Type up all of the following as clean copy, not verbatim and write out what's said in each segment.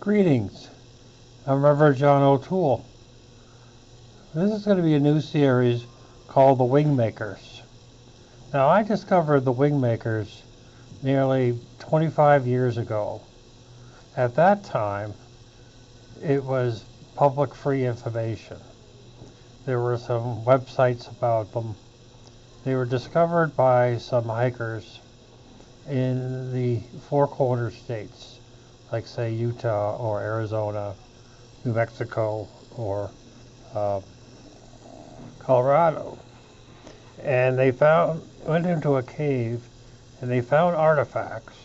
Greetings, I'm Reverend John O'Toole. This is going to be a new series called the WingMakers. Now, I discovered the WingMakers nearly 25 years ago. At that time, it was public free information. There were some websites about them. They were discovered by some hikers in the Four Corners states, like say Utah or Arizona, New Mexico, or Colorado. And they went into a cave and they found artifacts.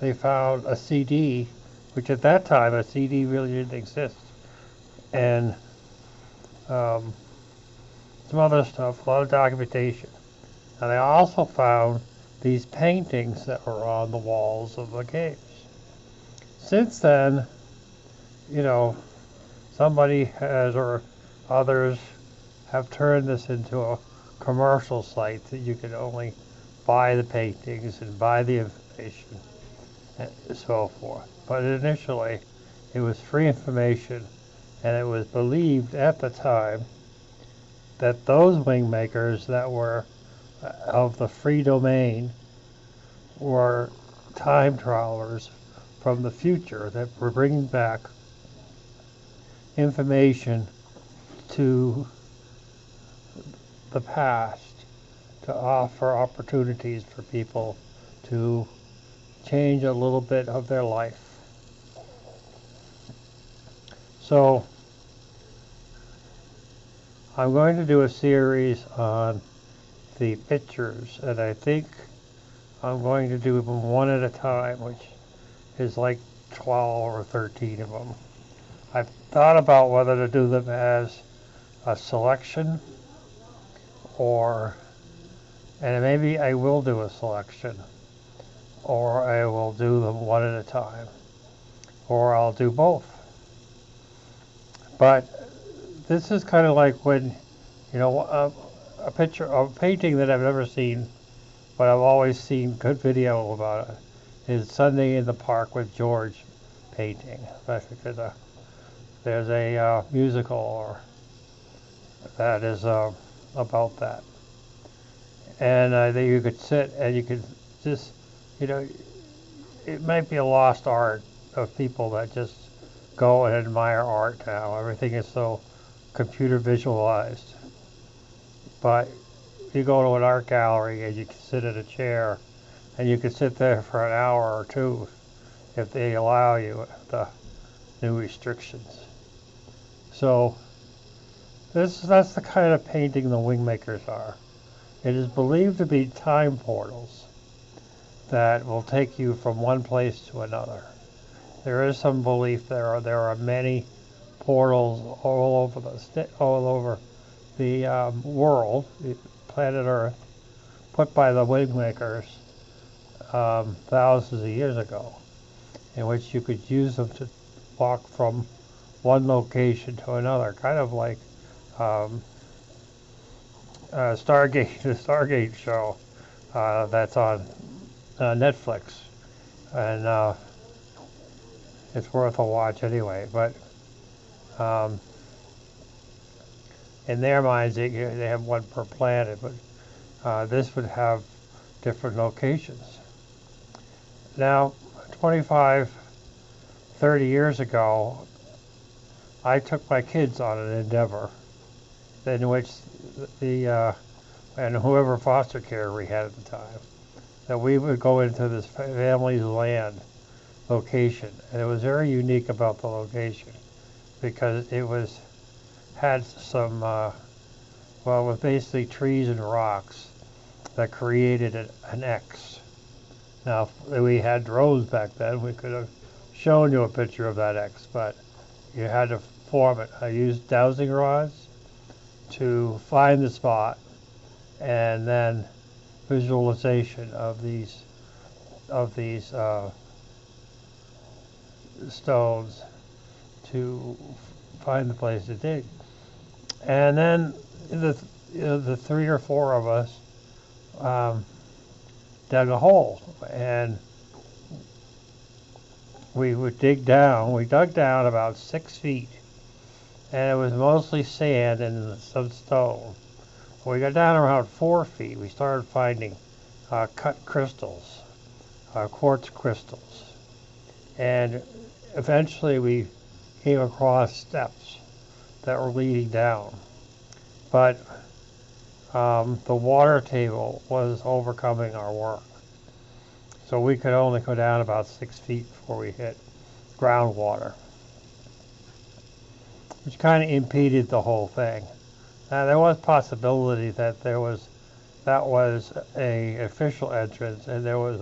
They found a CD, which at that time a CD really didn't exist, and some other stuff, a lot of documentation. And they also found these paintings that were on the walls of the caves. Since then, somebody has, or others have turned this into a commercial site that you can only buy the paintings and buy the information and so forth. But initially, it was free information, and it was believed at the time that those wingmakers that were of the free domain were time travelers from the future that were bringing back information to the past to offer opportunities for people to change a little bit of their life. So I'm going to do a series on the pictures, and I think I'm going to do them one at a time, which is like 12 or 13 of them. I've thought about whether to do them as a selection, and maybe I will do a selection, or I will do them one at a time, or I'll do both. But this is kind of like when, a painting that I've never seen, but I've always seen good video about it, is Sunday in the Park with George painting. I think there's a musical that is about that. And that you could sit and you could just, it might be a lost art of people that just go and admire art now. Everything is so computer visualized. But you go to an art gallery and you can sit in a chair and you can sit there for an hour or two if they allow you the new restrictions. So that's the kind of painting the wingmakers are. It is believed to be time portals that will take you from one place to another. There is some belief there are many portals all over the world, planet Earth, put by the wingmakers thousands of years ago, in which you could use them to walk from one location to another, kind of like Stargate, the Stargate show that's on Netflix, and it's worth a watch anyway. But in their minds, they have one per planet, but this would have different locations. Now, 25, 30 years ago, I took my kids on an endeavor in which and whoever foster care we had at the time, that we would go into this family's land location. And it was very unique about the location because it had some, it was basically trees and rocks that created an X. Now, if we had drones back then, we could have shown you a picture of that X, but you had to form it. I used dowsing rods to find the spot, and then visualization of these stones to find the place to dig. And then the three or four of us dug a hole, and we would dig down. We dug down about 6 feet, and it was mostly sand and some stone. When we got down around 4 feet, we started finding cut crystals, quartz crystals, and eventually we came across steps that were leading down. But the water table was overcoming our work. So we could only go down about 6 feet before we hit groundwater, which kind of impeded the whole thing. Now there was possibility that that was a official entrance, and there was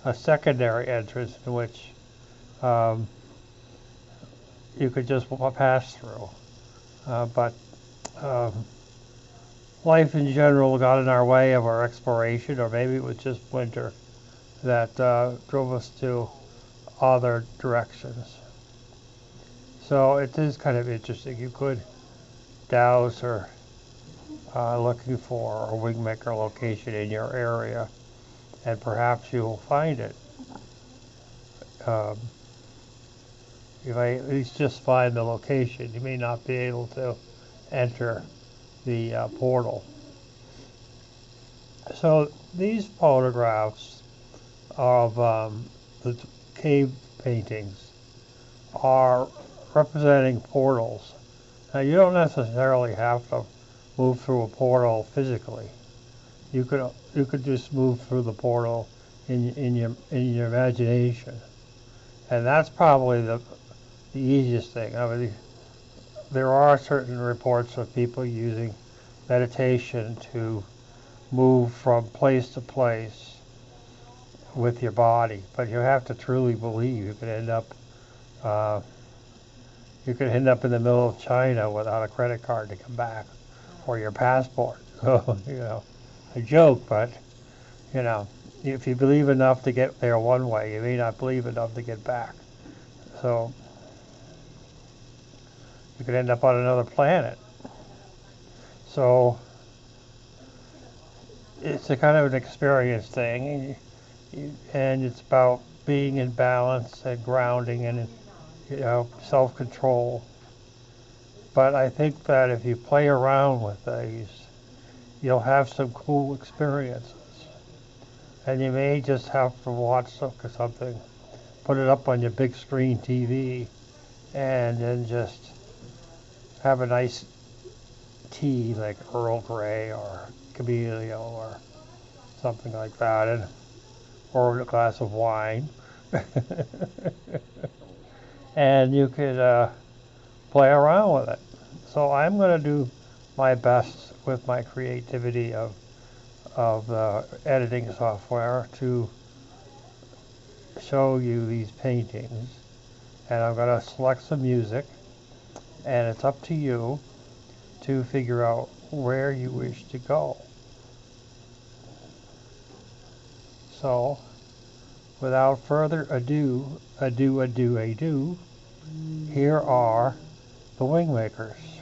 a secondary entrance in which you could just pass through. But life in general got in our way of our exploration, or maybe it was just winter that drove us to other directions. So it is kind of interesting. You could douse or looking for a WingMaker location in your area, and perhaps you will find it. If I at least just find the location, you may not be able to enter the portal. So these photographs of the cave paintings are representing portals. Now you don't necessarily have to move through a portal physically. You could just move through the portal in your imagination, and that's probably the easiest thing. I mean, there are certain reports of people using meditation to move from place to place with your body, but you have to truly believe. You could end up in the middle of China without a credit card to come back, or your passport. So, a joke, but if you believe enough to get there one way, you may not believe enough to get back. So you could end up on another planet. So it's a kind of an experience thing, and it's about being in balance and grounding and self-control. But I think that if you play around with these, you'll have some cool experiences. And you may just have to watch something, put it up on your big screen TV, and then just have a nice tea like Earl Grey or Camellia or something like that, or a glass of wine. And you could play around with it. So I'm going to do my best with my creativity of editing software to show you these paintings, and I'm going to select some music, and it's up to you to figure out where you wish to go. So without further ado, here are the WingMakers.